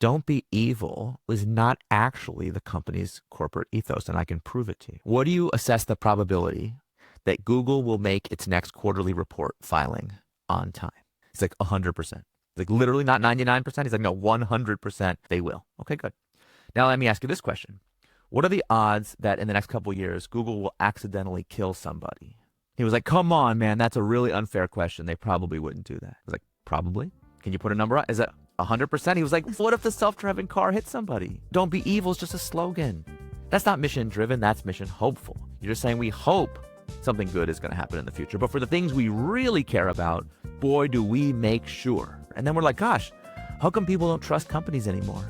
don't be evil was not actually the company's corporate ethos, and I can prove it to you. What do you assess the probability that Google will make its next quarterly report filing on time? It's like 100%. Like literally not 99%. He's like, no, 100% they will. Okay, good. Now let me ask you this question. What are the odds that in the next couple of years, Google will accidentally kill somebody? He was like, come on, man, that's a really unfair question. They probably wouldn't do that. I was like, probably? Can you put a number on? Is it 100%? He was like, what if the self-driving car hits somebody? Don't be evil is just a slogan. That's not mission driven, that's mission hopeful. You're just saying we hope something good is going to happen in the future. But for the things we really care about, boy, do we make sure. And then we're like, gosh, how come people don't trust companies anymore?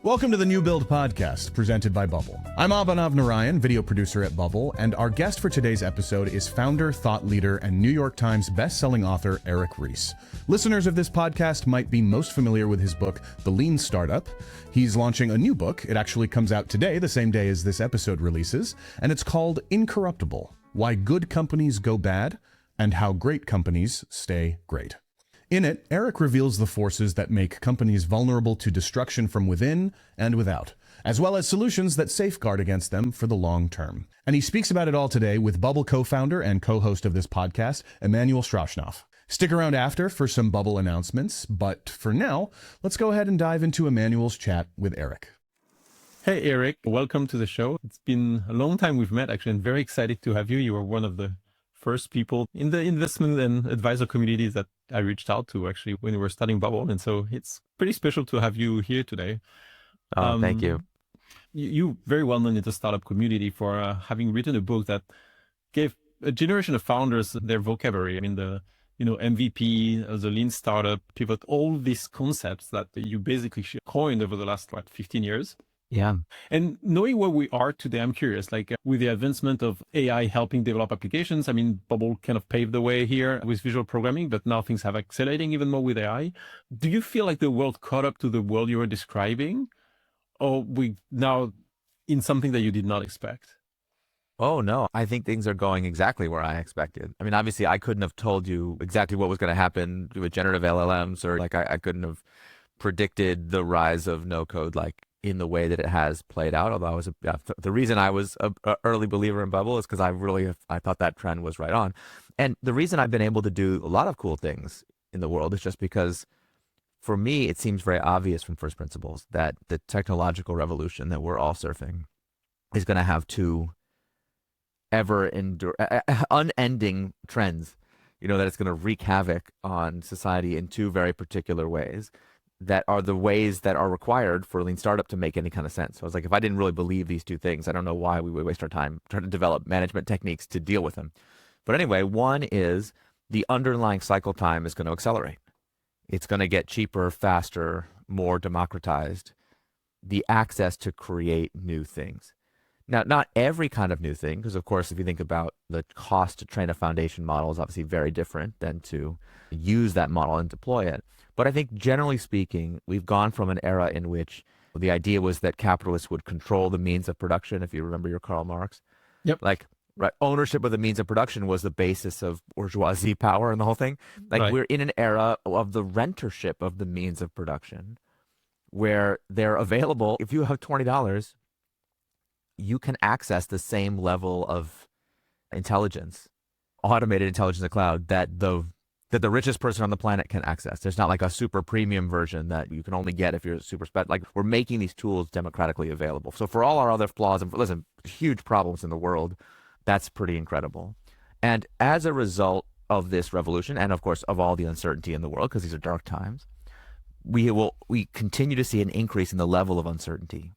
Welcome to the New Build podcast, presented by Bubble. I'm Abhinav Narayan, video producer at Bubble, and our guest for today's episode is founder, thought leader, and New York Times best-selling author Eric Ries. Listeners of this podcast might be most familiar with his book, The Lean Startup. He's launching a new book. It actually comes out today, the same day as this episode releases, and it's called Incorruptible: Why Good Companies Go Bad and How Great Companies Stay Great. In it, Eric reveals the forces that make companies vulnerable to destruction from within and without, as well as solutions that safeguard against them for the long term. And he speaks about it all today with Bubble co-founder and co-host of this podcast, Emmanuel. Stick around after for some Bubble announcements, but for now, let's go ahead and dive into Emmanuel's chat with Eric. Hey, Eric. Welcome to the show. It's been a long time we've met, actually, and very excited to have you. You were one of the first people in the investment and advisor communities that I reached out to, actually, when we were starting Bubble. And so it's pretty special to have you here today. Thank you. You very well known in the startup community for having written a book that gave a generation of founders their vocabulary. I mean, the MVP, the lean startup, pivot, all these concepts that you basically coined over the last 15 years. Yeah. And knowing where we are today, I'm curious, with the advancement of AI helping develop applications, I mean, Bubble kind of paved the way here with visual programming, but now things have accelerating even more with AI. Do you feel like the world caught up to the world you were describing, or we now in something that you did not expect? Oh, no. I think things are going exactly where I expected. I mean, obviously, I couldn't have told you exactly what was going to happen with generative LLMs, or I couldn't have predicted the rise of no code in the way that it has played out. Although the reason I was an early believer in Bubble is because I thought that trend was right on. And the reason I've been able to do a lot of cool things in the world is just because, for me, it seems very obvious from first principles that the technological revolution that we're all surfing is going to have two unending trends, that it's going to wreak havoc on society in two very particular ways that are the ways that are required for a lean startup to make any kind of sense. So I was like, if I didn't really believe these two things, I don't know why we would waste our time trying to develop management techniques to deal with them. But anyway, one is the underlying cycle time is going to accelerate. It's going to get cheaper, faster, more democratized, the access to create new things. Now, not every kind of new thing, because of course, if you think about the cost to train a foundation model is obviously very different than to use that model and deploy it. But I think generally speaking, we've gone from an era in which the idea was that capitalists would control the means of production, if you remember your Karl Marx. Yep. Right, ownership of the means of production was the basis of bourgeoisie power and the whole thing. Right. We're in an era of the rentership of the means of production, where they're available. If you have $20, you can access the same level of intelligence, automated intelligence in the cloud that the richest person on the planet can access. There's not like a super premium version that you can only get if you're super we're making these tools democratically available. So for all our other flaws and huge problems in the world, that's pretty incredible. And as a result of this revolution, and of course of all the uncertainty in the world, because these are dark times, we continue to see an increase in the level of uncertainty.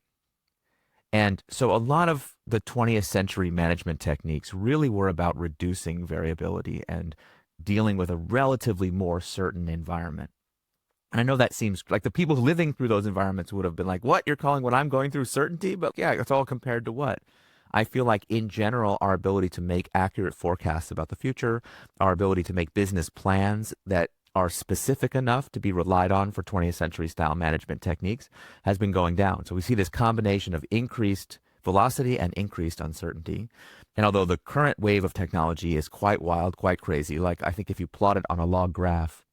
And so a lot of the 20th century management techniques really were about reducing variability and dealing with a relatively more certain environment. And I know that seems like the people living through those environments would have been like, what, you're calling what I'm going through certainty? But yeah, it's all compared to what? I feel like in general, our ability to make accurate forecasts about the future, our ability to make business plans that are specific enough to be relied on for 20th century style management techniques has been going down. So we see this combination of increased velocity and increased uncertainty. And although the current wave of technology is quite wild, quite crazy, I think if you plot it on a log graph,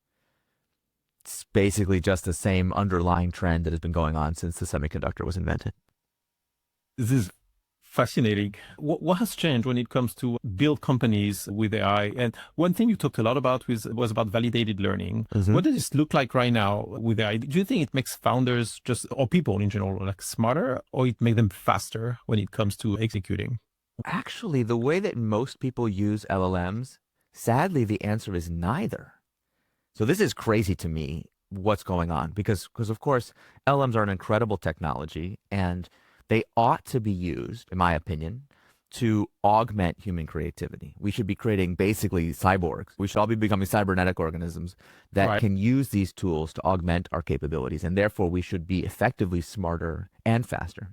it's basically just the same underlying trend that has been going on since the semiconductor was invented. This is fascinating. What has changed when it comes to build companies with AI? And one thing you talked a lot about was about validated learning. Mm-hmm. What does this look like right now with AI? Do you think it makes founders just, or people in general, like smarter, or it makes them faster when it comes to executing? Actually, the way that most people use LLMs, sadly, the answer is neither. So this is crazy to me, what's going on, because of course, LLMs are an incredible technology, and they ought to be used, in my opinion, to augment human creativity. We should be creating basically cyborgs. We should all be becoming cybernetic organisms that Right. can use these tools to augment our capabilities, and therefore we should be effectively smarter and faster.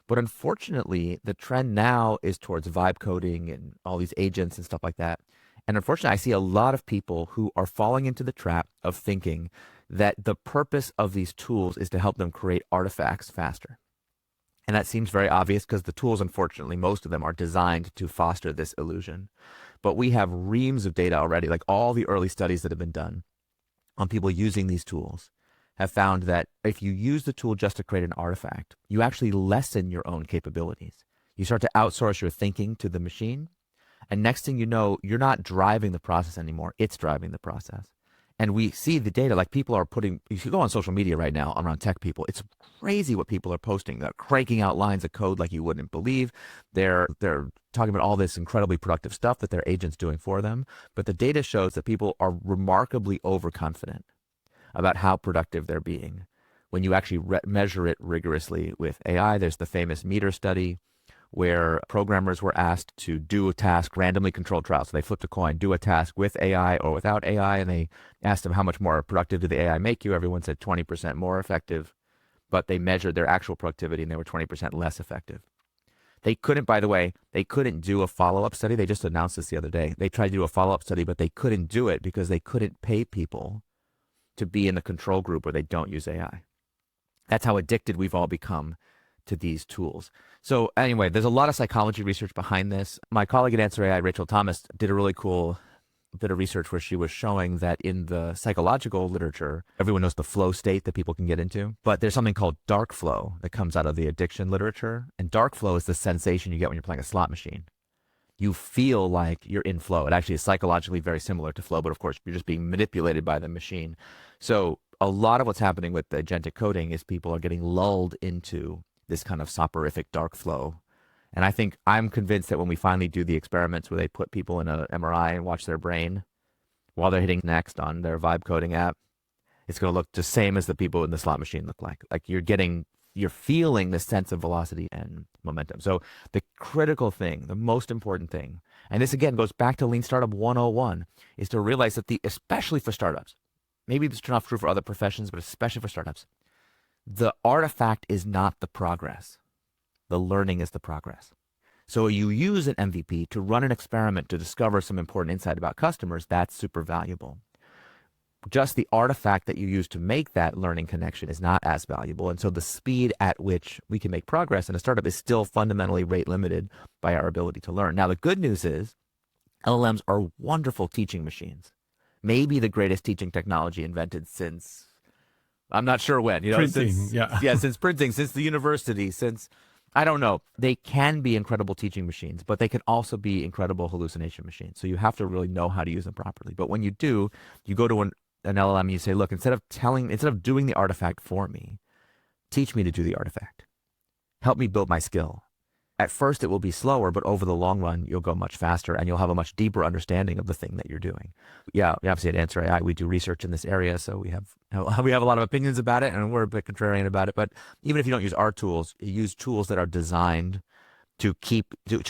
But unfortunately, the trend now is towards vibe coding and all these agents and stuff like that. And unfortunately, I see a lot of people who are falling into the trap of thinking that the purpose of these tools is to help them create artifacts faster. And that seems very obvious because the tools, unfortunately, most of them are designed to foster this illusion. But we have reams of data already, like all the early studies that have been done on people using these tools have found that if you use the tool just to create an artifact, you actually lessen your own capabilities. You start to outsource your thinking to the machine. And next thing you know, you're not driving the process anymore. It's driving the process. And we see the data, like people are putting, if you go on social media right now around tech people, it's crazy what people are posting. They're cranking out lines of code like you wouldn't believe. They're talking about all this incredibly productive stuff that their agent's doing for them. But the data shows that people are remarkably overconfident about how productive they're being. When you actually measure it rigorously with AI, there's the famous meter study where programmers were asked to do a task, randomly controlled trial. So they flipped a coin, do a task with AI or without AI, and they asked them how much more productive did the AI make you? Everyone said 20% more effective, but they measured their actual productivity and they were 20% less effective. They couldn't, by the way, they couldn't do a follow-up study. They just announced this the other day. They tried to do a follow-up study, but they couldn't do it because they couldn't pay people to be in the control group where they don't use AI. That's how addicted we've all become to these tools. So anyway, there's a lot of psychology research behind this. My colleague at Answer AI, Rachel Thomas, did a really cool bit of research where she was showing that in the psychological literature, everyone knows the flow state that people can get into, but there's something called dark flow that comes out of the addiction literature. And dark flow is the sensation you get when you're playing a slot machine. You feel like you're in flow. It actually is psychologically very similar to flow, but of course, you're just being manipulated by the machine. So a lot of what's happening with the agentic coding is people are getting lulled into this kind of soporific dark flow. And I'm convinced that when we finally do the experiments where they put people in an MRI and watch their brain while they're hitting next on their vibe coding app, it's going to look the same as the people in the slot machine look like. Like you're feeling the sense of velocity and momentum. So the critical thing, the most important thing, and this again goes back to Lean Startup 101, is to realize that especially for startups, maybe this is not true for other professions, but especially for startups, the artifact is not the progress. The learning is the progress. So you use an MVP to run an experiment to discover some important insight about customers. That's super valuable. Just the artifact that you use to make that learning connection is not as valuable. And so the speed at which we can make progress in a startup is still fundamentally rate limited by our ability to learn. Now, the good news is LLMs are wonderful teaching machines. Maybe the greatest teaching technology invented since, I'm not sure when, Printing, since printing, since the university, since, I don't know. They can be incredible teaching machines, but they can also be incredible hallucination machines. So you have to really know how to use them properly. But when you do, you go to an LLM and you say, look, instead of doing the artifact for me, teach me to do the artifact. Help me build my skill. At first, it will be slower, but over the long run, you'll go much faster and you'll have a much deeper understanding of the thing that you're doing. Yeah, obviously at Answer AI, we do research in this area, so we have a lot of opinions about it, and we're a bit contrarian about it. But even if you don't use our tools, you use tools that are designed to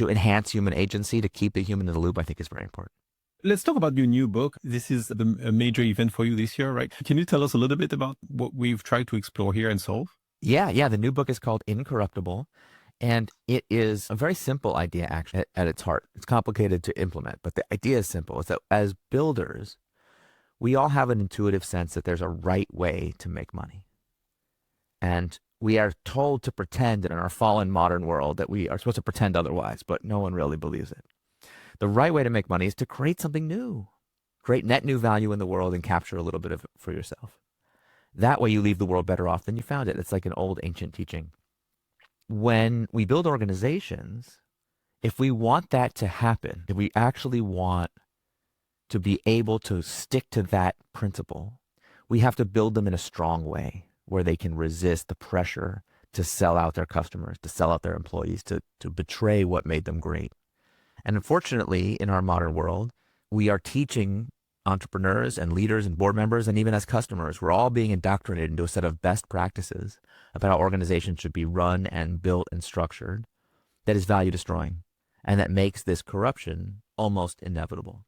enhance human agency, to keep the human in the loop, I think is very important. Let's talk about your new book. This is a major event for you this year, right? Can you tell us a little bit about what we've tried to explore here and solve? Yeah. The new book is called Incorruptible. And it is a very simple idea, actually, at its heart. It's complicated to implement, but the idea is simple. It's that as builders, we all have an intuitive sense that there's a right way to make money. And we are told to pretend in our fallen modern world that we are supposed to pretend otherwise, but no one really believes it. The right way to make money is to create something new, create net new value in the world and capture a little bit of it for yourself. That way you leave the world better off than you found it. It's like an old ancient teaching. When we build organizations, if we want that to happen, if we actually want to be able to stick to that principle, we have to build them in a strong way where they can resist the pressure to sell out their customers, to sell out their employees, to betray what made them great. And unfortunately, in our modern world, we are teaching entrepreneurs and leaders and board members, and even as customers, we're all being indoctrinated into a set of best practices about how organizations should be run and built and structured that is value destroying and that makes this corruption almost inevitable.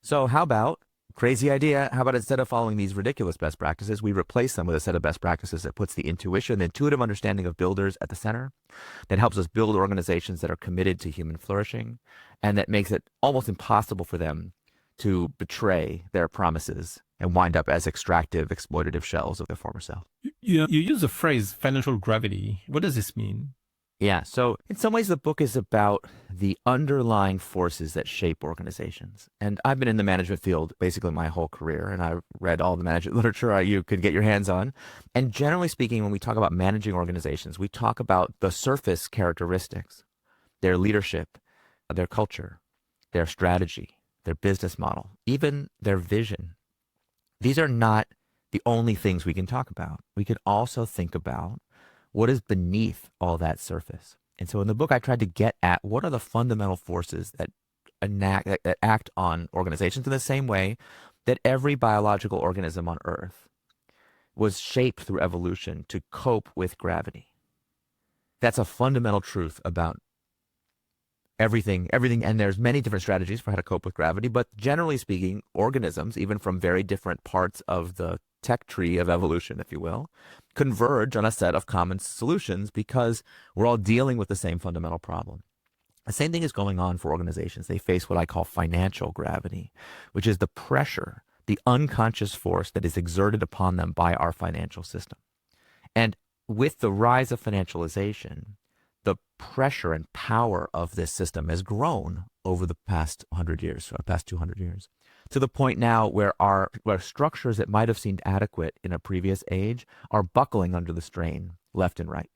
So how about, crazy idea, how about instead of following these ridiculous best practices, we replace them with a set of best practices that puts the intuition, the intuitive understanding of builders at the center, that helps us build organizations that are committed to human flourishing, and that makes it almost impossible for them to betray their promises and wind up as extractive, exploitative shells of their former self. You use the phrase financial gravity. What does this mean? Yeah, so in some ways, the book is about the underlying forces that shape organizations. And I've been in the management field basically my whole career, and I've read all the management literature you could get your hands on. And generally speaking, when we talk about managing organizations, we talk about the surface characteristics, their leadership, their culture, their strategy, their business model, even their vision. These are not the only things we can talk about. We can also think about what is beneath all that surface. And so in the book, I tried to get at what are the fundamental forces that act on organizations in the same way that every biological organism on Earth was shaped through evolution to cope with gravity. That's a fundamental truth about everything. And there's many different strategies for how to cope with gravity, but generally speaking, organisms, even from very different parts of the tech tree of evolution, if you will, converge on a set of common solutions because we're all dealing with the same fundamental problem. The same thing is going on for organizations. They face what I call financial gravity, which is the pressure, the unconscious force that is exerted upon them by our financial system. And with the rise of financialization, the pressure and power of this system has grown over the past 100 years, or past 200 years, to the point now where where structures that might have seemed adequate in a previous age are buckling under the strain left and right.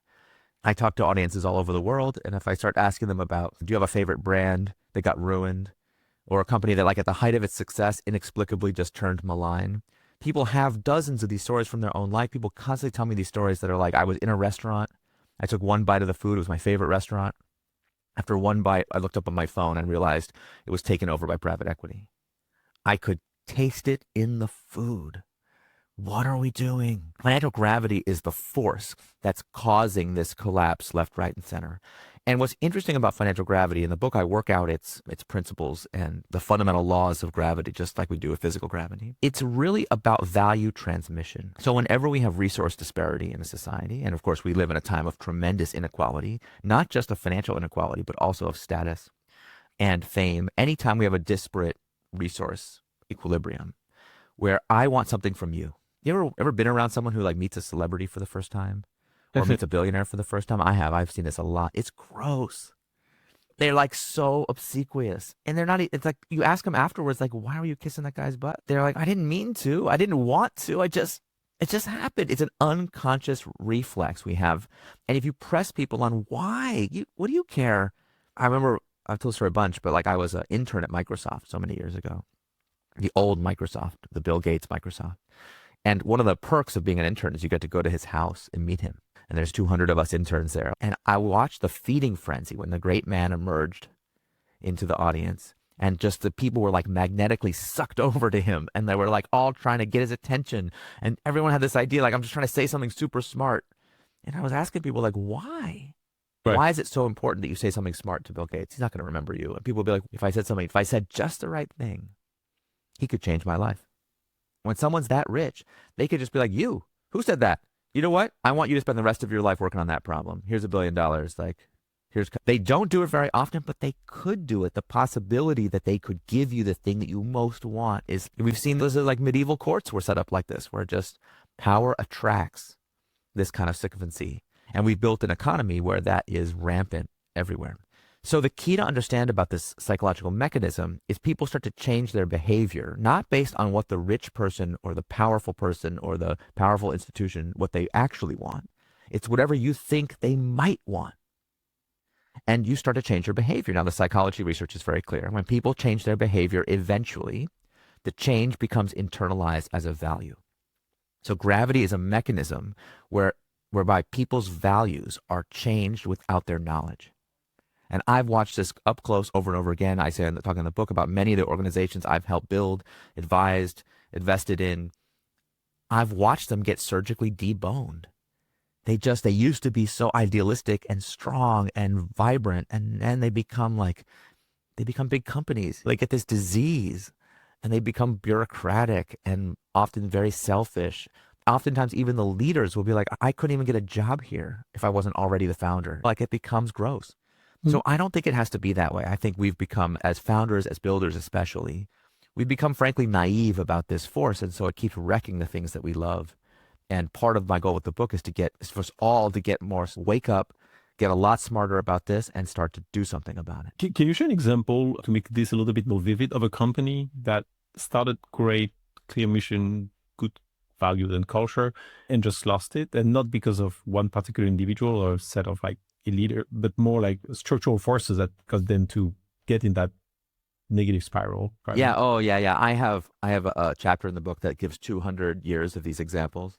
I talk to audiences all over the world, and if I start asking them about, do you have a favorite brand that got ruined, or a company that, like, at the height of its success inexplicably just turned malign, people have dozens of these stories from their own life. People constantly tell me these stories that are like, I was in a restaurant, I took one bite of the food, it was my favorite restaurant. After one bite, I looked up on my phone and realized it was taken over by private equity. I could taste it in the food. What are we doing? Financial gravity is the force that's causing this collapse left, right, and center. And what's interesting about financial gravity, in the book I work out its principles and the fundamental laws of gravity, just like we do with physical gravity. It's really about value transmission. So whenever we have resource disparity in a society, and of course we live in a time of tremendous inequality, not just of financial inequality, but also of status and fame, anytime we have a disparate resource equilibrium where I want something from you. You ever been around someone who, like, meets a celebrity for the first time or meets a billionaire for the first time? I have. I've seen this a lot. It's gross. They're, like, so obsequious, and they're not. It's like you ask them afterwards, like, why were you kissing that guy's butt? They're like, I didn't mean to. I didn't want to. It just happened. It's an unconscious reflex we have. And if you press people on why, what do you care? I remember, I've told this story a bunch, but, like, I was an intern at Microsoft so many years ago, the old Microsoft, the Bill Gates Microsoft. And one of the perks of being an intern is you get to go to his house and meet him. And there's 200 of us interns there. And I watched the feeding frenzy when the great man emerged into the audience. And just the people were, like, magnetically sucked over to him. And they were, like, all trying to get his attention. And everyone had this idea, like, I'm just trying to say something super smart. And I was asking people, like, why? Right. Why is it so important that you say something smart to Bill Gates? He's not going to remember you. And people would be like, if I said just the right thing, he could change my life. When someone's that rich, they could just be like, you, who said that? You know what? I want you to spend the rest of your life working on that problem. Here's $1 billion. Like, they don't do it very often, but they could do it. The possibility that they could give you the thing that you most want is, we've seen those, like, medieval courts were set up like this, where just power attracts this kind of sycophancy. And we've built an economy where that is rampant everywhere. So the key to understand about this psychological mechanism is people start to change their behavior, not based on what the rich person or the powerful person or the powerful institution, what they actually want. It's whatever you think they might want. And you start to change your behavior. Now, the psychology research is very clear. When people change their behavior, eventually the change becomes internalized as a value. So gravity is a mechanism whereby people's values are changed without their knowledge. And I've watched this up close over and over again. I say, talking in the book about many of the organizations I've helped build, advised, invested in. I've watched them get surgically deboned. They used to be so idealistic and strong and vibrant. And then they become big companies. They get this disease and they become bureaucratic and often very selfish. Oftentimes, even the leaders will be like, I couldn't even get a job here if I wasn't already the founder. Like, it becomes gross. So I don't think it has to be that way. I think we've become, as founders, as builders especially, we've become frankly naive about this force. And so it keeps wrecking the things that we love. And part of my goal with the book is for us all to get more, wake up, get a lot smarter about this and start to do something about it. Can you share an example to make this a little bit more vivid of a company that started great, clear mission, good values and culture and just lost it? And not because of one particular individual or set of like a leader, but more like structural forces that caused them to get in that negative spiral. Right? Yeah. Oh, yeah. I have a chapter in the book that gives 200 years of these examples,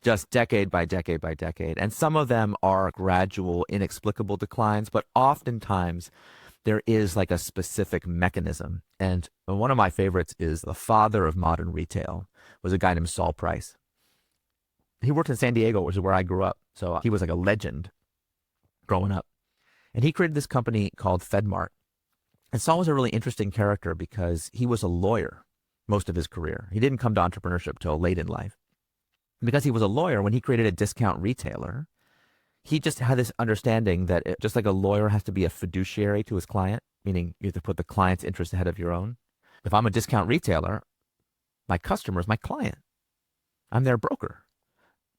just decade by decade by decade. And some of them are gradual, inexplicable declines, but oftentimes there is like a specific mechanism. And one of my favorites is the father of modern retail was a guy named Saul Price. He worked in San Diego, which is where I grew up. So he was like a legend growing up. And he created this company called FedMart. And Saul was a really interesting character because he was a lawyer most of his career. He didn't come to entrepreneurship till late in life. And because he was a lawyer, when he created a discount retailer, he just had this understanding that just like a lawyer has to be a fiduciary to his client, meaning you have to put the client's interest ahead of your own. If I'm a discount retailer, my customer is my client. I'm their broker.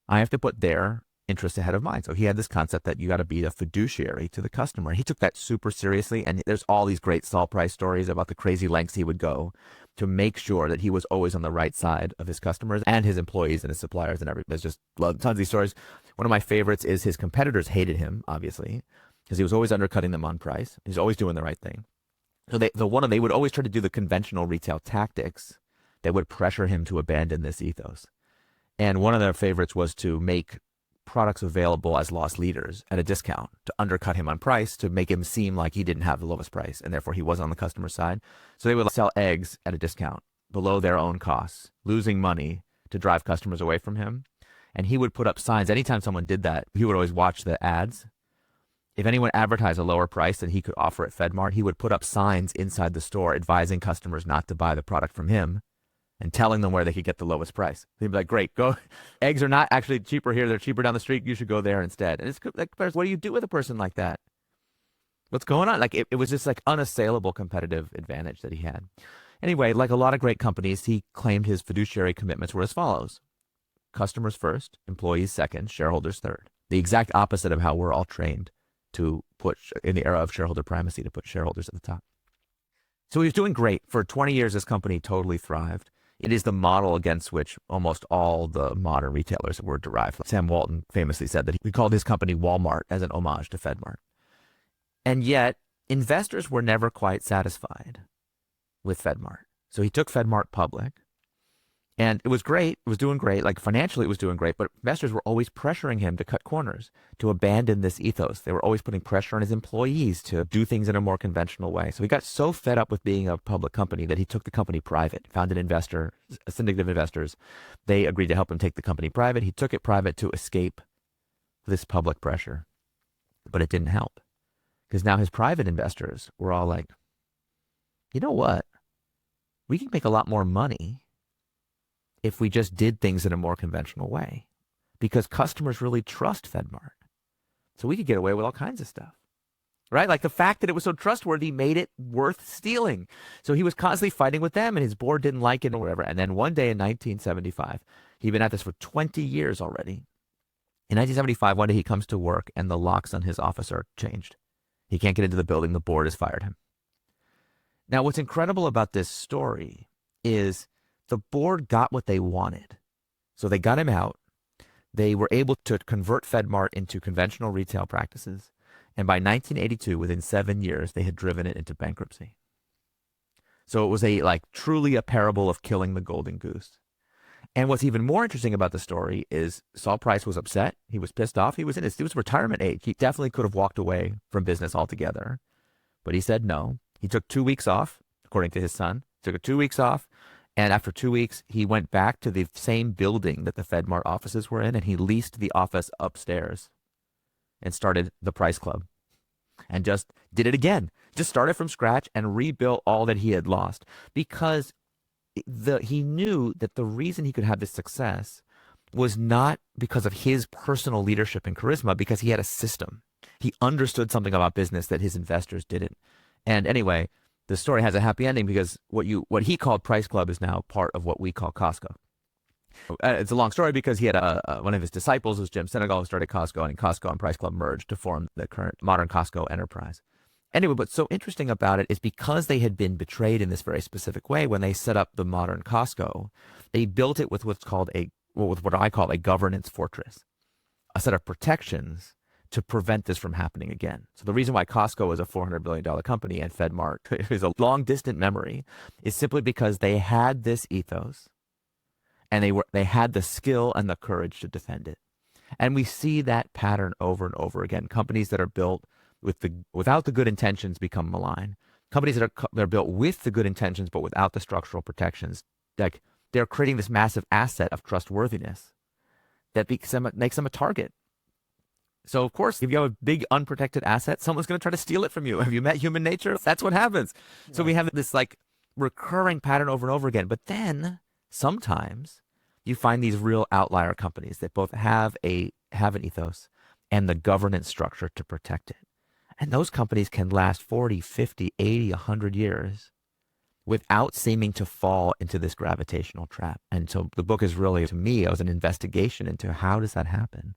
I have to put their interest ahead of mine. So he had this concept that you got to be a fiduciary to the customer. He took that super seriously. And there's all these great Saul Price stories about the crazy lengths he would go to make sure that he was always on the right side of his customers and his employees and his suppliers and everything. There's just tons of these stories. One of my favorites is his competitors hated him, obviously, because he was always undercutting them on price. He's always doing the right thing. So they would always try to do the conventional retail tactics that would pressure him to abandon this ethos. And one of their favorites was to make products available as loss leaders at a discount to undercut him on price, to make him seem like he didn't have the lowest price and therefore he wasn't on the customer side. So they would sell eggs at a discount below their own costs, losing money to drive customers away from him. And he would put up signs. Anytime someone did that, he would always watch the ads. If anyone advertised a lower price than he could offer at FedMart, he would put up signs inside the store advising customers not to buy the product from him and telling them where they could get the lowest price. They'd be like, great, go. Eggs are not actually cheaper here. They're cheaper down the street. You should go there instead. And it's like, what do you do with a person like that? What's going on? Like it was just like unassailable competitive advantage that he had. Anyway, like a lot of great companies, he claimed his fiduciary commitments were as follows: customers first, employees second, shareholders third. The exact opposite of how we're all trained to put, in the era of shareholder primacy, to put shareholders at the top. So he was doing great. For 20 years, this company totally thrived. It is the model against which almost all the modern retailers were derived. Sam Walton famously said that he called his company Walmart as an homage to FedMart. And yet, investors were never quite satisfied with FedMart. So he took FedMart public. And it was great. It was doing great. Like financially, it was doing great. But investors were always pressuring him to cut corners, to abandon this ethos. They were always putting pressure on his employees to do things in a more conventional way. So he got so fed up with being a public company that he took the company private, found an investor, a syndicate of investors. They agreed to help him take the company private. He took it private to escape this public pressure. But it didn't help, because now his private investors were all like, you know what? We can make a lot more money if we just did things in a more conventional way, because customers really trust FedMart. So we could get away with all kinds of stuff, right? Like the fact that it was so trustworthy made it worth stealing. So he was constantly fighting with them and his board didn't like it or whatever. And then one day in 1975, he'd been at this for 20 years already. In 1975, one day he comes to work and the locks on his office are changed. He can't get into the building. The board has fired him. Now, what's incredible about this story is the board got what they wanted. So they got him out. They were able to convert FedMart into conventional retail practices. And by 1982, within 7 years, they had driven it into bankruptcy. So it was truly a parable of killing the golden goose. And what's even more interesting about the story is Saul Price was upset. He was pissed off. He was retirement age. He definitely could have walked away from business altogether. But he said no. He took 2 weeks off, according to his son. He took 2 weeks off. And after 2 weeks, he went back to the same building that the FedMart offices were in, and he leased the office upstairs and started the Price Club and just did it again. Just started from scratch and rebuilt all that he had lost, because he knew that the reason he could have this success was not because of his personal leadership and charisma, because he had a system. He understood something about business that his investors didn't. And anyway, the story has a happy ending, because what he called Price Club is now part of what we call Costco. It's a long story, because he had one of his disciples was Jim Senegal, who started Costco, and Costco and Price Club merged to form the current modern Costco enterprise. Anyway, what's so interesting about it is because they had been betrayed in this very specific way, when they set up the modern Costco, they built it with what I call a governance fortress, a set of protections to prevent this from happening again. So the reason why Costco is a $400 billion company and FedMart is a long distant memory is simply because they had this ethos, and they had the skill and the courage to defend it. And we see that pattern over and over again. Companies that are built without the good intentions become malign. Companies that are built with the good intentions but without the structural protections, like they're creating this massive asset of trustworthiness that makes them a target. So of course, if you have a big unprotected asset, someone's going to try to steal it from you. Have you met human nature? That's what happens. Yeah. So we have this recurring pattern over and over again. But then sometimes you find these real outlier companies that both have an ethos and the governance structure to protect it. And those companies can last 40, 50, 80, 100 years without seeming to fall into this gravitational trap. And so the book is really, to me, it was an investigation into how does that happen?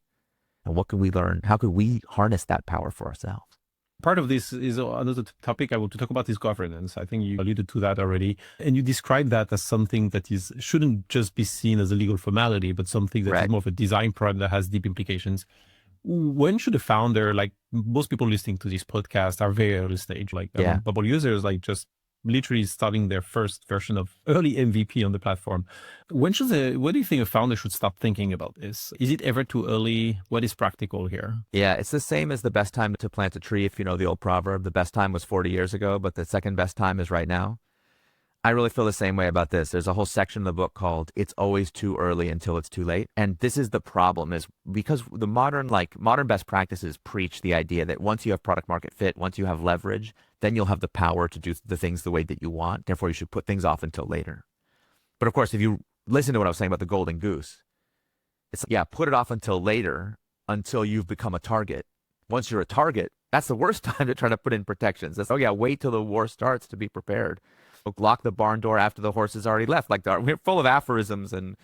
And what can we learn? How could we harness that power for ourselves? Part of this is another topic I want to talk about is governance. I think you alluded to that already. And you described that as something that shouldn't just be seen as a legal formality, but something that is more of a design problem that has deep implications. When should a founder, like most people listening to this podcast are very early stage, Bubble users, just literally starting their first version of early MVP on the platform. What do you think a founder should start thinking about this? Is it ever too early? What is practical here? Yeah, it's the same as the best time to plant a tree. If you know the old proverb, the best time was 40 years ago, but the second best time is right now. I really feel the same way about this. There's a whole section in the book called "It's Always Too Early Until It's Too Late." And this is the problem, is because the modern best practices preach the idea that once you have product market fit, once you have leverage, then you'll have the power to do the things the way that you want. Therefore, you should put things off until later. But of course, if you listen to what I was saying about the golden goose, it's put it off until later, until you've become a target. Once you're a target, that's the worst time to try to put in protections. Wait till the war starts to be prepared. Lock the barn door after the horse has already left. We're full of aphorisms and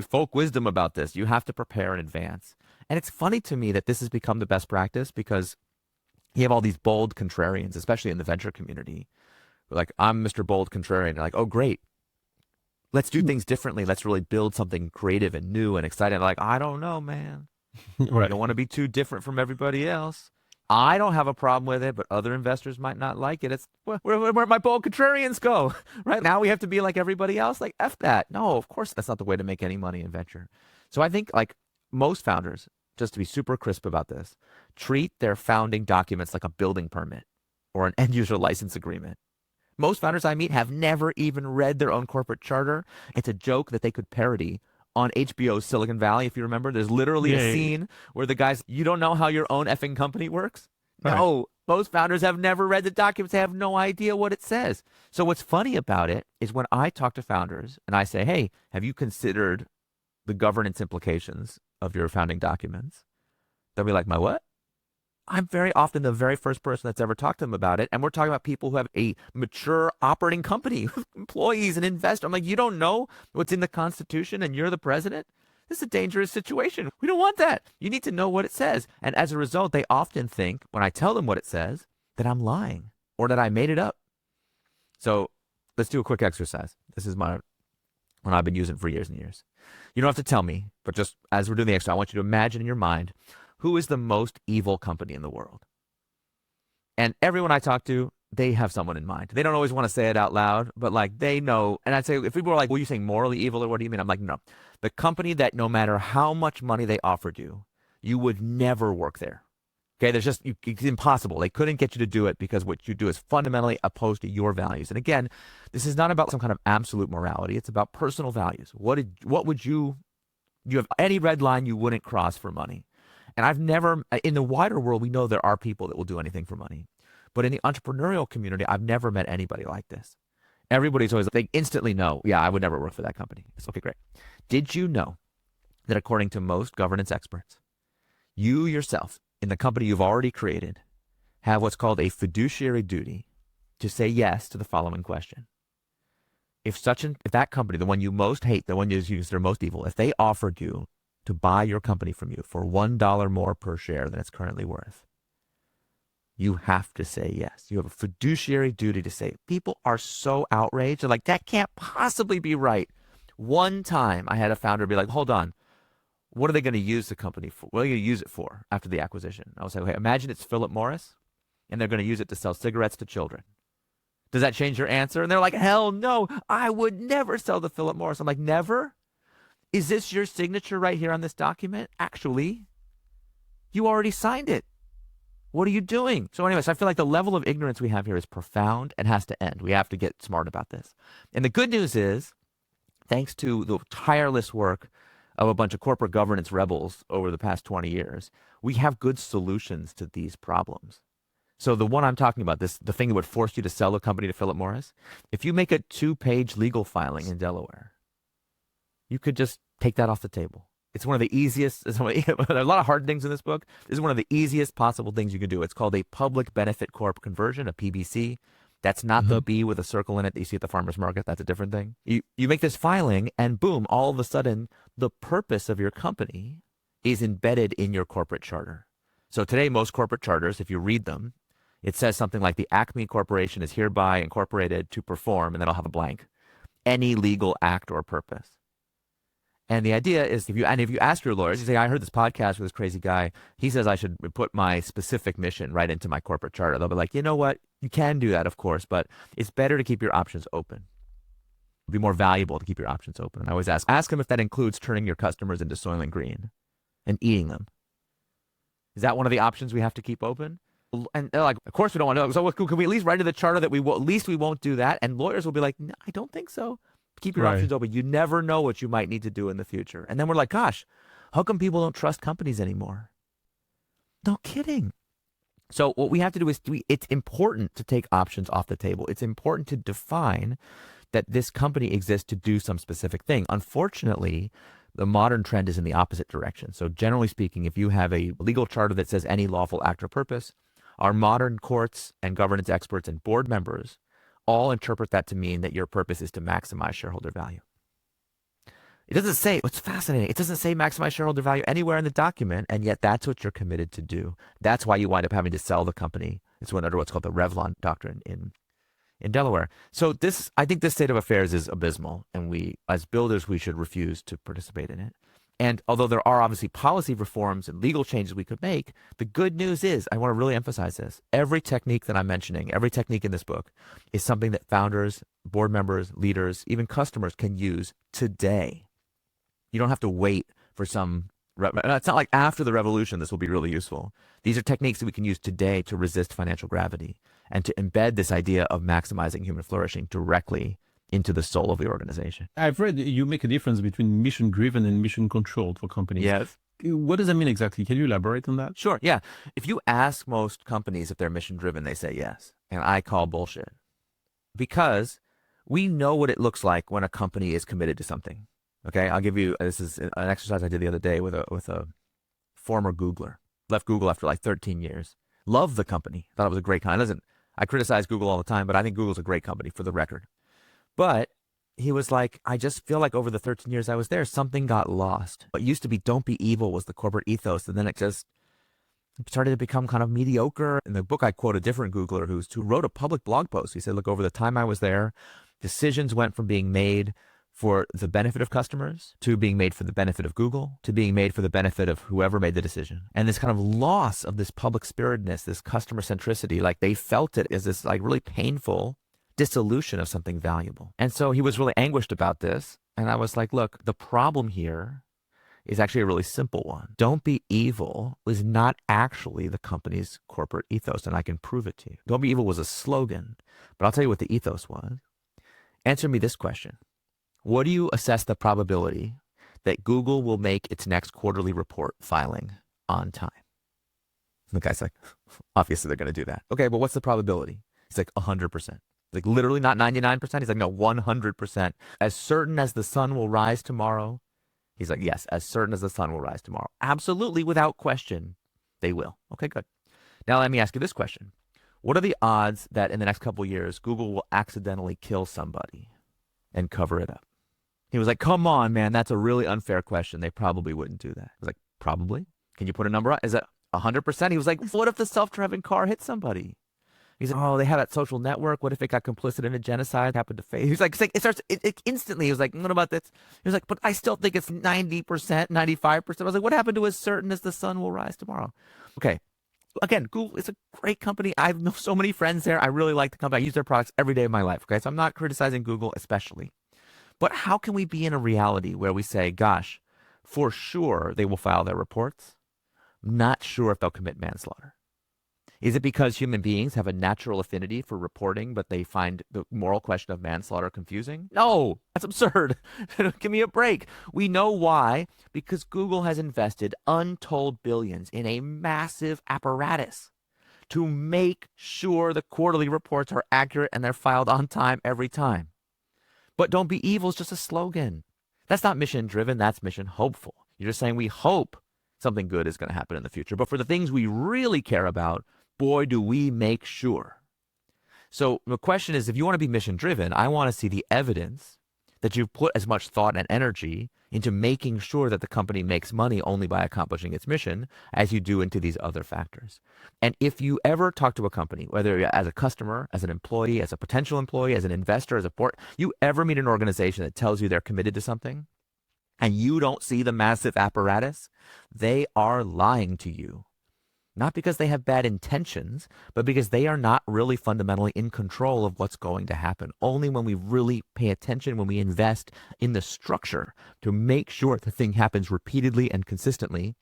folk wisdom about this. You have to prepare in advance. And it's funny to me that this has become the best practice, because you have all these bold contrarians, especially in the venture community. I'm Mr. Bold Contrarian. They're like, oh, great. Let's do things differently. Let's really build something creative and new and exciting. They're like, I don't know, man. Right. I don't want to be too different from everybody else. I don't have a problem with it, but other investors might not like it. It's where my bold contrarians go, right? Now we have to be like everybody else. F that. No, of course, that's not the way to make any money in venture. So I think most founders, just to be super crisp about this, treat their founding documents like a building permit or an end user license agreement. Most founders I meet have never even read their own corporate charter. It's a joke that they could parody on HBO's Silicon Valley, if you remember. There's literally a scene where the guys, you don't know how your own effing company works? Right. No, most founders have never read the documents. They have no idea what it says. So what's funny about it is when I talk to founders and I say, hey, have you considered the governance implications of your founding documents? They'll be like, my what? I'm very often the very first person that's ever talked to them about it. And we're talking about people who have a mature operating company, employees and investors. I'm like, you don't know what's in the Constitution and you're the president? This is a dangerous situation. We don't want that. You need to know what it says. And as a result, they often think, when I tell them what it says, that I'm lying or that I made it up. So let's do a quick exercise. This is one I've been using for years and years. You don't have to tell me, but just as we're doing the exercise, I want you to imagine in your mind, who is the most evil company in the world? And everyone I talk to, they have someone in mind. They don't always want to say it out loud, but like they know. And I'd say, if people are like, well, you saying morally evil or what do you mean? I'm like, no. The company that no matter how much money they offered you, you would never work there. Okay, it's impossible. They couldn't get you to do it because what you do is fundamentally opposed to your values. And again, this is not about some kind of absolute morality. It's about personal values. What would you have any red line you wouldn't cross for money? And I've never, in the wider world, we know there are people that will do anything for money. But in the entrepreneurial community, I've never met anybody like this. Everybody's always, they instantly know, yeah, I would never work for that company. It's okay, great. Did you know that according to most governance experts, you yourself, in the company you've already created, have what's called a fiduciary duty to say yes to the following question. If that company, the one you most hate, the one you consider most evil, if they offered you to buy your company from you for $1 more per share than it's currently worth, you have to say yes. You have a fiduciary duty to say, people are so outraged. They're like, that can't possibly be right. One time I had a founder be like, hold on, what are they going to use the company for? What are they going to use it for after the acquisition? I was like, okay, imagine it's Philip Morris and they're going to use it to sell cigarettes to children. Does that change your answer? And they're like, hell no, I would never sell to Philip Morris. I'm like, never? Is this your signature right here on this document? Actually, you already signed it. What are you doing? So anyways, I feel like the level of ignorance we have here is profound and has to end. We have to get smart about this. And the good news is, thanks to the tireless work of a bunch of corporate governance rebels over the past 20 years, we have good solutions to these problems. So the one I'm talking about, the thing that would force you to sell a company to Philip Morris, if you make a 2-page legal filing in Delaware, you could just take that off the table. It's one of the easiest, there are a lot of hard things in this book. This is one of the easiest possible things you can do. It's called a public benefit corp conversion, a PBC. That's not the B with a circle in it that you see at the farmer's market. That's a different thing. You make this filing and boom, all of a sudden, the purpose of your company is embedded in your corporate charter. So today, most corporate charters, if you read them, it says something like the Acme Corporation is hereby incorporated to perform, and then I'll have a blank, any legal act or purpose. And the idea is, if you ask your lawyers, you say, I heard this podcast with this crazy guy. He says I should put my specific mission right into my corporate charter. They'll be like, you know what? You can do that, of course, but it's better to keep your options open. It'd be more valuable to keep your options open. And I always ask them if that includes turning your customers into Soylent Green and eating them. Is that one of the options we have to keep open? And they're like, of course we don't want to know. So can we at least write in the charter that at least we won't do that? And lawyers will be like, no, I don't think so. Keep your options open. You never know what you might need to do in the future. And then we're like, gosh, how come people don't trust companies anymore? No kidding. So what we have to do is, it's important to take options off the table. It's important to define that this company exists to do some specific thing. Unfortunately, the modern trend is in the opposite direction. So generally speaking, if you have a legal charter that says any lawful act or purpose, our modern courts and governance experts and board members all interpret that to mean that your purpose is to maximize shareholder value. It doesn't say, what's fascinating, it doesn't say maximize shareholder value anywhere in the document, and yet that's what you're committed to do. That's why you wind up having to sell the company. It's under what's called the Revlon doctrine in Delaware. So I think this state of affairs is abysmal, and we, as builders, we should refuse to participate in it. And although there are obviously policy reforms and legal changes we could make, the good news is, I want to really emphasize this, every technique that I'm mentioning, every technique in this book is something that founders, board members, leaders, even customers can use today. You don't have to wait for it's not like after the revolution this will be really useful. These are techniques that we can use today to resist financial gravity and to embed this idea of maximizing human flourishing directly into the soul of the organization. I've read you make a difference between mission-driven and mission-controlled for companies. Yes. What does that mean exactly? Can you elaborate on that? Sure, yeah. If you ask most companies if they're mission-driven, they say yes. And I call bullshit. Because we know what it looks like when a company is committed to something. Okay, I'll give you, this is an exercise I did the other day with a former Googler. Left Google after like 13 years. Loved the company. Thought it was a great company. I criticize Google all the time, but I think Google's a great company, for the record. But he was like, I just feel like over the 13 years I was there, something got lost. What used to be don't be evil was the corporate ethos. And then started to become kind of mediocre. In the book, I quote a different Googler who wrote a public blog post. He said, look, over the time I was there, decisions went from being made for the benefit of customers to being made for the benefit of Google to being made for the benefit of whoever made the decision. And this kind of loss of this public spiritedness, this customer centricity, like they felt it as this like really painful dissolution of something valuable. And so he was really anguished about this. And I was like, look, the problem here is actually a really simple one. Don't be evil was not actually the company's corporate ethos, and I can prove it to you. Don't be evil was a slogan, but I'll tell you what the ethos was. Answer me this question. What do you assess the probability that Google will make its next quarterly report filing on time? And the guy's like, obviously they're going to do that. Okay, but what's the probability? He's like 100%. Like literally not 99%. He's like, no, 100%. As certain as the sun will rise tomorrow. He's like, yes, as certain as the sun will rise tomorrow. Absolutely, without question, they will. Okay, good. Now let me ask you this question. What are the odds that in the next couple of years, Google will accidentally kill somebody and cover it up? He was like, come on, man, that's a really unfair question. They probably wouldn't do that. I was like, probably? Can you put a number on? Is it 100%? He was like, what if the self-driving car hit somebody? He's like, oh, they have that social network. What if it got complicit in a genocide? Happened to face. He's like, it starts instantly. He was like, what about this? He was like, but I still think it's 90%, 95%. I was like, what happened to as certain as the sun will rise tomorrow? Okay. Again, Google is a great company. I know so many friends there. I really like the company. I use their products every day of my life. Okay. So I'm not criticizing Google especially. But how can we be in a reality where we say, gosh, for sure they will file their reports? Not sure if they'll commit manslaughter. Is it because human beings have a natural affinity for reporting, but they find the moral question of manslaughter confusing? No, that's absurd. Give me a break. We know why. Because Google has invested untold billions in a massive apparatus to make sure the quarterly reports are accurate and they're filed on time every time. But don't be evil is just a slogan. That's not mission driven. That's mission hopeful. You're just saying we hope something good is going to happen in the future. But for the things we really care about, boy, do we make sure. So the question is, if you want to be mission driven, I want to see the evidence that you've put as much thought and energy into making sure that the company makes money only by accomplishing its mission as you do into these other factors. And if you ever talk to a company, whether as a customer, as an employee, as a potential employee, as an investor, as a board, you ever meet an organization that tells you they're committed to something and you don't see the massive apparatus, they are lying to you. Not because they have bad intentions, but because they are not really fundamentally in control of what's going to happen. Only when we really pay attention, when we invest in the structure to make sure the thing happens repeatedly and consistently,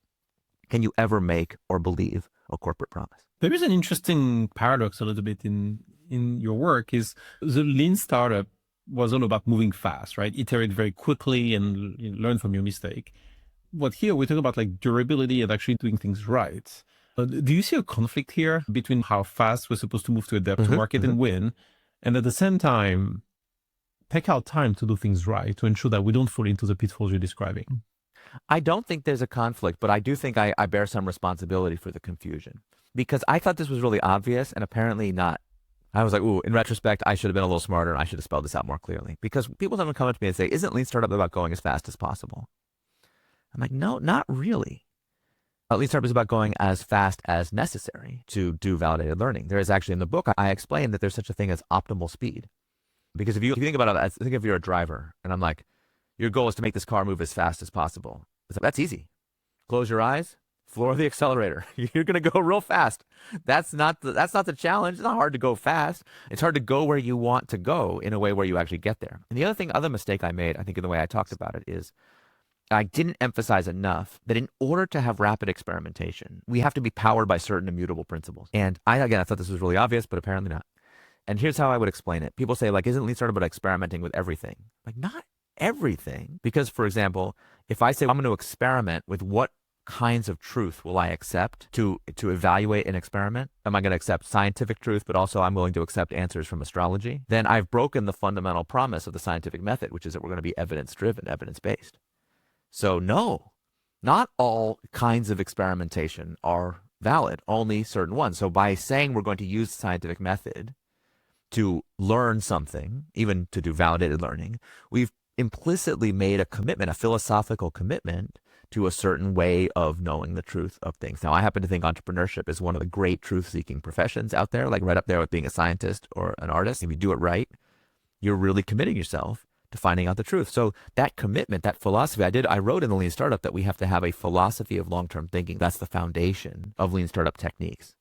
can you ever make or believe a corporate promise. There is an interesting paradox a little bit in your work is the lean startup was all about moving fast, right? Iterate very quickly and learn from your mistake. What here we talk about like durability and actually doing things right. Do you see a conflict here between how fast we're supposed to move to adapt to market and win, and at the same time, take our time to do things right to ensure that we don't fall into the pitfalls you're describing? I don't think there's a conflict, but I do think I bear some responsibility for the confusion because I thought this was really obvious and apparently not. I was like, ooh, in retrospect, I should have been a little smarter and I should have spelled this out more clearly because people haven't come up to me and say, isn't Lean Startup about going as fast as possible? I'm like, no, not really. Lean Startup is about going as fast as necessary to do validated learning. There is actually in the book, I explain that there's such a thing as optimal speed. Because if you think about it, think if you're a driver and I'm like, your goal is to make this car move as fast as possible. It's like, that's easy. Close your eyes, floor the accelerator. You're going to go real fast. That's not the challenge. It's not hard to go fast. It's hard to go where you want to go in a way where you actually get there. And the other mistake I made, I think in the way I talked about it is, I didn't emphasize enough that in order to have rapid experimentation, we have to be powered by certain immutable principles. And I thought this was really obvious, but apparently not. And here's how I would explain it. People say, like, isn't Lean Startup about experimenting with everything? Like, not everything. Because, for example, if I say I'm going to experiment with what kinds of truth will I accept to evaluate an experiment? Am I going to accept scientific truth, but also I'm willing to accept answers from astrology? Then I've broken the fundamental promise of the scientific method, which is that we're going to be evidence-driven, evidence-based. So no, not all kinds of experimentation are valid, only certain ones. So by saying we're going to use the scientific method to learn something, even to do validated learning, we've implicitly made a commitment, a philosophical commitment to a certain way of knowing the truth of things. Now, I happen to think entrepreneurship is one of the great truth-seeking professions out there, like right up there with being a scientist or an artist. If you do it right, you're really committing yourself to finding out the truth. So that commitment, that philosophy, I wrote in the Lean Startup that we have to have a philosophy of long-term thinking. That's the foundation of Lean Startup techniques.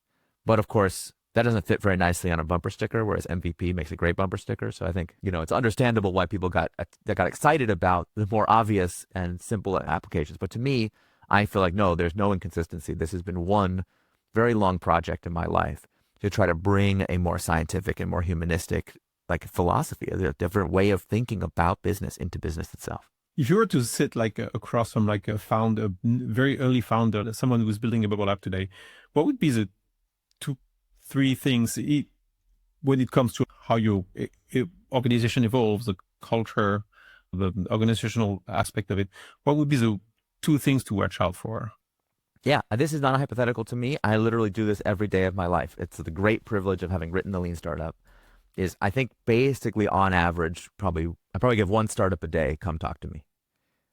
But of course, that doesn't fit very nicely on a bumper sticker, whereas MVP makes a great bumper sticker. So I think, it's understandable why people got excited about the more obvious and simple applications. But to me, I feel like, no, there's no inconsistency. This has been one very long project in my life to try to bring a more scientific and more humanistic philosophy, a different way of thinking about business into business itself. If you were to sit across from a founder, very early founder, someone who's building a bubble app today, what would be the 2-3 things when it comes to how your organization evolves, the culture, the organizational aspect of it? What would be the 2 things to watch out for? Yeah, this is not a hypothetical to me. I literally do this every day of my life. It's the great privilege of having written the Lean Startup. Is I think basically on average, I probably give one startup a day come talk to me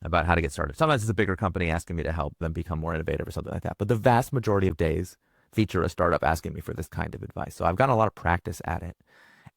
about how to get started. Sometimes it's a bigger company asking me to help them become more innovative or something like that. But the vast majority of days feature a startup asking me for this kind of advice. So I've gotten a lot of practice at it.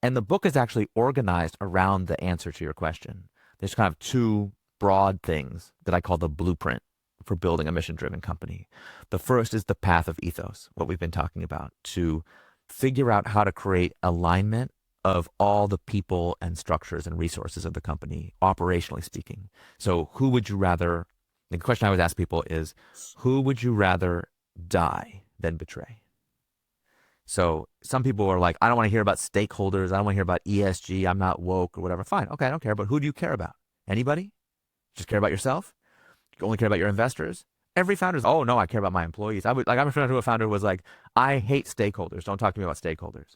And the book is actually organized around the answer to your question. There's kind of 2 broad things that I call the blueprint for building a mission-driven company. The first is the path of ethos, what we've been talking about, to figure out how to create alignment of all the people and structures and resources of the company, operationally speaking. So who would you rather, the question I always ask people is, who would you rather die than betray? So some people are like, I don't want to hear about stakeholders. I don't want to hear about ESG. I'm not woke or whatever. Fine. Okay, I don't care. But who do you care about? Anybody? Just care about yourself? You only care about your investors? Every founder's, oh no, I care about my employees. I'm a friend of a founder who was like, I hate stakeholders. Don't talk to me about stakeholders.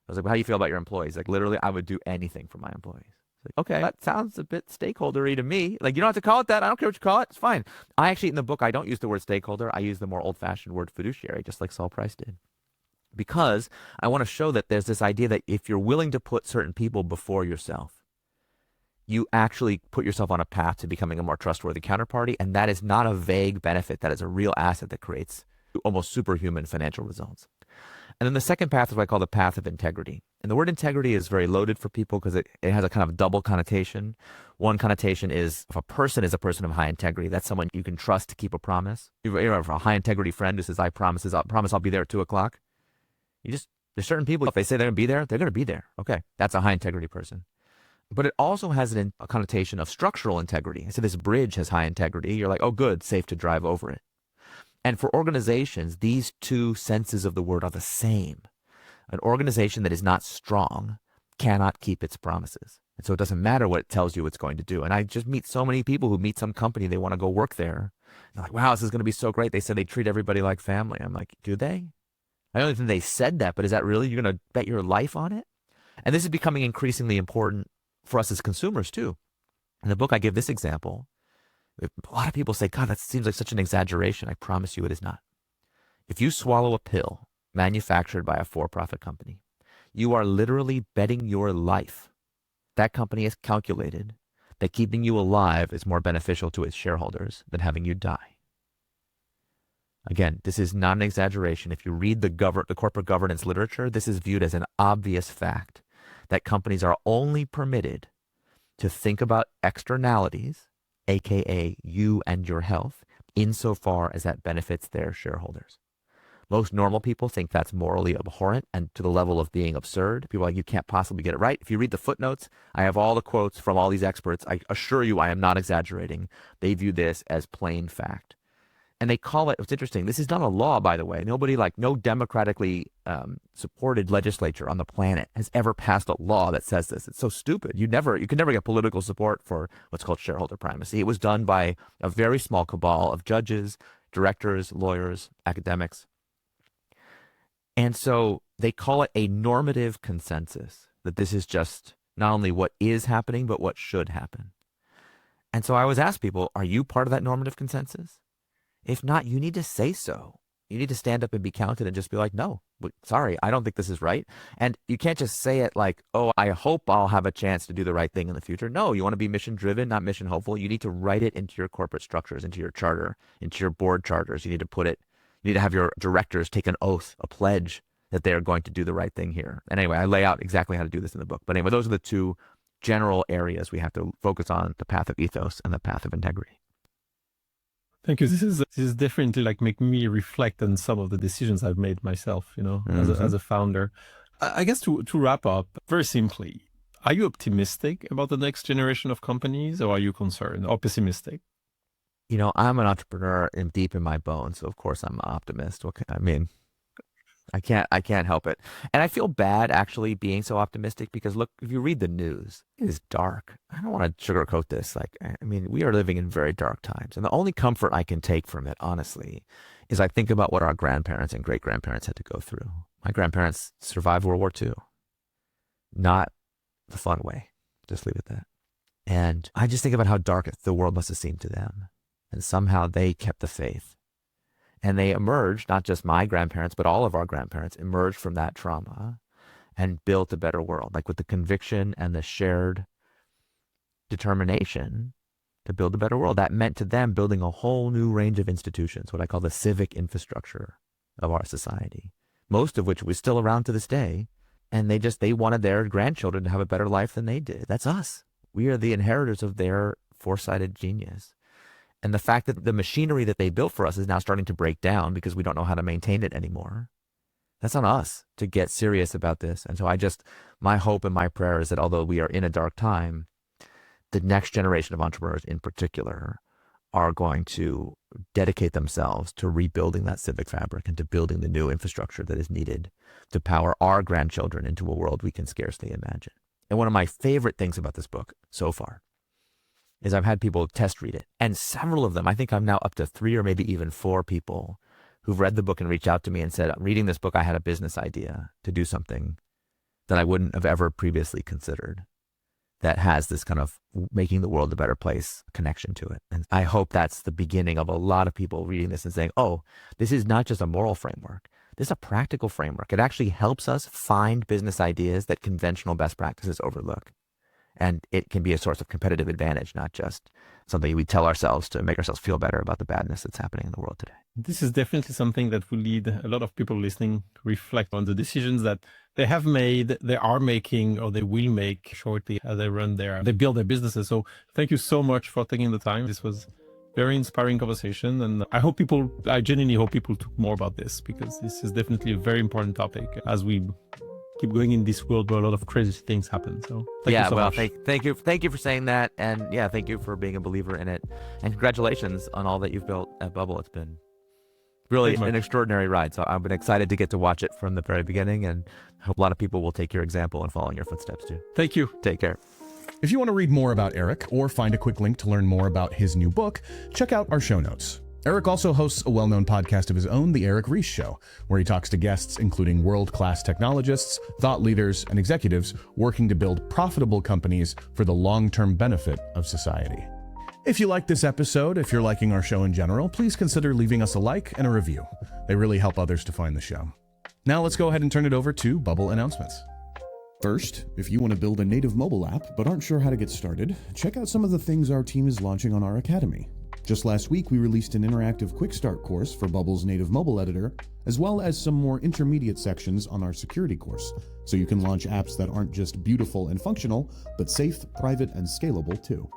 I was like, well, how do you feel about your employees? Like, literally, I would do anything for my employees. Like, okay, that sounds a bit stakeholdery to me. Like, you don't have to call it that. I don't care what you call it. It's fine. I actually, in the book, I don't use the word stakeholder. I use the more old-fashioned word fiduciary, just like Saul Price did. Because I want to show that there's this idea that if you're willing to put certain people before yourself, you actually put yourself on a path to becoming a more trustworthy counterparty. And that is not a vague benefit. That is a real asset that creates almost superhuman financial results. And then the second path is what I call the path of integrity. And the word integrity is very loaded for people because it has a kind of double connotation. One connotation is if a person is a person of high integrity, that's someone you can trust to keep a promise. If a high integrity friend who says, I promise I'll be there at 2:00. There's certain people, if they say they're going to be there, they're going to be there. Okay, that's a high integrity person. But it also has a connotation of structural integrity. So this bridge has high integrity. You're like, oh, good, safe to drive over it. And for organizations, these 2 senses of the word are the same. An organization that is not strong cannot keep its promises. And so it doesn't matter what it tells you it's going to do. And I just meet so many people who meet some company, they want to go work there. They're like, wow, this is going to be so great. They said they treat everybody like family. I'm like, do they? I don't think they said that, but is that really, you're going to bet your life on it? And this is becoming increasingly important for us as consumers too. In the book, I give this example. A lot of people say, God, that seems like such an exaggeration. I promise you it is not. If you swallow a pill manufactured by a for-profit company, you are literally betting your life. That company has calculated that keeping you alive is more beneficial to its shareholders than having you die. Again, this is not an exaggeration. If you read the corporate governance literature, this is viewed as an obvious fact that companies are only permitted to think about externalities, aka you and your health, insofar as that benefits their shareholders. Most normal people think that's morally abhorrent and to the level of being absurd. People are like, you can't possibly get it right. If you read the footnotes, I have all the quotes from all these experts. I assure you I am not exaggerating. They view this as plain fact. And they call it, it's interesting, this is not a law, by the way. No democratically supported legislature on the planet has ever passed a law that says this. It's so stupid. You can never get political support for what's called shareholder primacy. It was done by a very small cabal of judges, directors, lawyers, academics. And so they call it a normative consensus, that this is just not only what is happening, but what should happen. And so I always ask people, are you part of that normative consensus? If not, you need to say so. You need to stand up and be counted and just be like, no, sorry, I don't think this is right. And you can't just say it like, oh, I hope I'll have a chance to do the right thing in the future. No, you want to be mission driven, not mission hopeful. You need to write it into your corporate structures, into your charter, into your board charters. You need to put it, you need to have your directors take an oath, a pledge that they are going to do the right thing here. And anyway, I lay out exactly how to do this in the book. But anyway, those are the two general areas we have to focus on: the path of ethos and the path of integrity. Thank you. This is definitely like making me reflect on some of the decisions I've made myself, as a founder. I guess to wrap up, very simply, are you optimistic about the next generation of companies, or are you concerned or pessimistic? I'm an entrepreneur and deep in my bones, so of course I'm an optimist. I can't help it. And I feel bad actually being so optimistic because look, if you read the news, it is dark. I don't want to sugarcoat this. We are living in very dark times. And the only comfort I can take from it, honestly, is I think about what our grandparents and great grandparents had to go through. My grandparents survived World War II. Not the fun way. Just leave it at that. And I just think about how dark the world must have seemed to them. And somehow they kept the faith. And they emerged, not just my grandparents, but all of our grandparents emerged from that trauma and built a better world, like with the conviction and the shared determination to build a better world. That meant to them building a whole new range of institutions, what I call the civic infrastructure of our society, most of which was still around to this day. And they wanted their grandchildren to have a better life than they did. That's us. We are the inheritors of their foresighted genius. And the fact that the machinery that they built for us is now starting to break down because we don't know how to maintain it anymore. That's on us to get serious about this. And so my hope and my prayer is that although we are in a dark time, the next generation of entrepreneurs in particular are going to dedicate themselves to rebuilding that civic fabric and to building the new infrastructure that is needed to power our grandchildren into a world we can scarcely imagine. And one of my favorite things about this book so far is I've had people test read it. And several of them, I think I'm now up to 3 or maybe even 4 people who've read the book and reached out to me and said, reading this book, I had a business idea to do something that I wouldn't have ever previously considered that has this kind of making the world a better place connection to it. And I hope that's the beginning of a lot of people reading this and saying, oh, this is not just a moral framework. This is a practical framework. It actually helps us find business ideas that conventional best practices overlook. And it can be a source of competitive advantage, not just something we tell ourselves to make ourselves feel better about the badness that's happening in the world today. This is definitely something that will lead a lot of people listening to reflect on the decisions that they have made, they are making, or they will make shortly as they build their businesses. So thank you so much for taking the time. This was very inspiring conversation. And I genuinely hope people took more about this, because this is definitely a very important topic as we keep going in this world where a lot of crazy things happen. So thank you so much. Thank you for saying that. And yeah, thank you for being a believer in it. And congratulations on all that you've built at Bubble. It's been really an extraordinary ride. So I've been excited to get to watch it from the very beginning, and I hope a lot of people will take your example and follow in your footsteps too. Thank you. Take care. If you want to read more about Eric or find a quick link to learn more about his new book, check out our show notes. Eric also hosts a well-known podcast of his own, The Eric Ries Show, where he talks to guests including world-class technologists, thought leaders, and executives working to build profitable companies for the long-term benefit of society. If you liked this episode, if you're liking our show in general, please consider leaving us a like and a review. They really help others to find the show. Now let's go ahead and turn it over to Bubble announcements. First, if you want to build a native mobile app but aren't sure how to get started, check out some of the things our team is launching on our academy. Just last week, we released an interactive quick start course for Bubble's native mobile editor, as well as some more intermediate sections on our security course, so you can launch apps that aren't just beautiful and functional, but safe, private, and scalable too.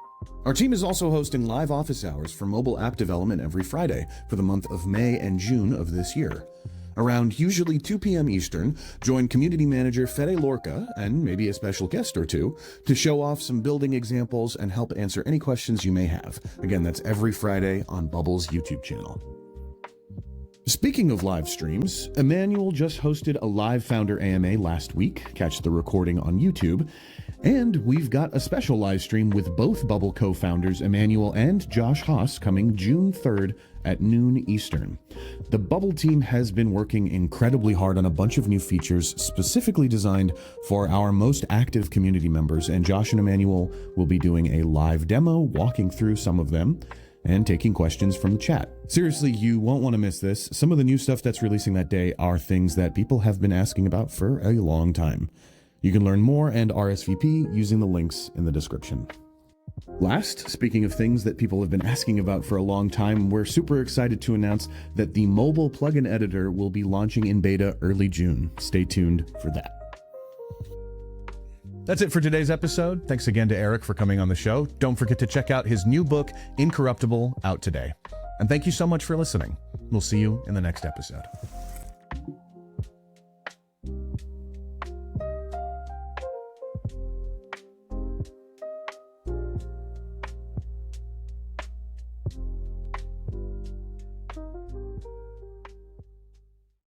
Our team is also hosting live office hours for mobile app development every Friday for the month of May and June of this year. Around usually 2 p.m. Eastern, join community manager Fede Lorca and maybe a special guest or two to show off some building examples and help answer any questions you may have. Again, that's every Friday on Bubble's YouTube channel. Speaking of live streams, Emmanuel just hosted a live founder AMA last week. Catch the recording on YouTube. And we've got a special live stream with both Bubble co-founders Emmanuel and Josh Haas coming June 3rd at noon Eastern. The Bubble team has been working incredibly hard on a bunch of new features specifically designed for our most active community members, and Josh and Emmanuel will be doing a live demo walking through some of them. and taking questions from the chat. Seriously, you won't want to miss this. Some of the new stuff that's releasing that day are things that people have been asking about for a long time. You can learn more and RSVP using the links in the description. Last, speaking of things that people have been asking about for a long time, we're super excited to announce that the mobile plugin editor will be launching in beta early June. Stay tuned for that. That's it for today's episode. Thanks again to Eric for coming on the show. Don't forget to check out his new book, Incorruptible, out today. And thank you so much for listening. We'll see you in the next episode.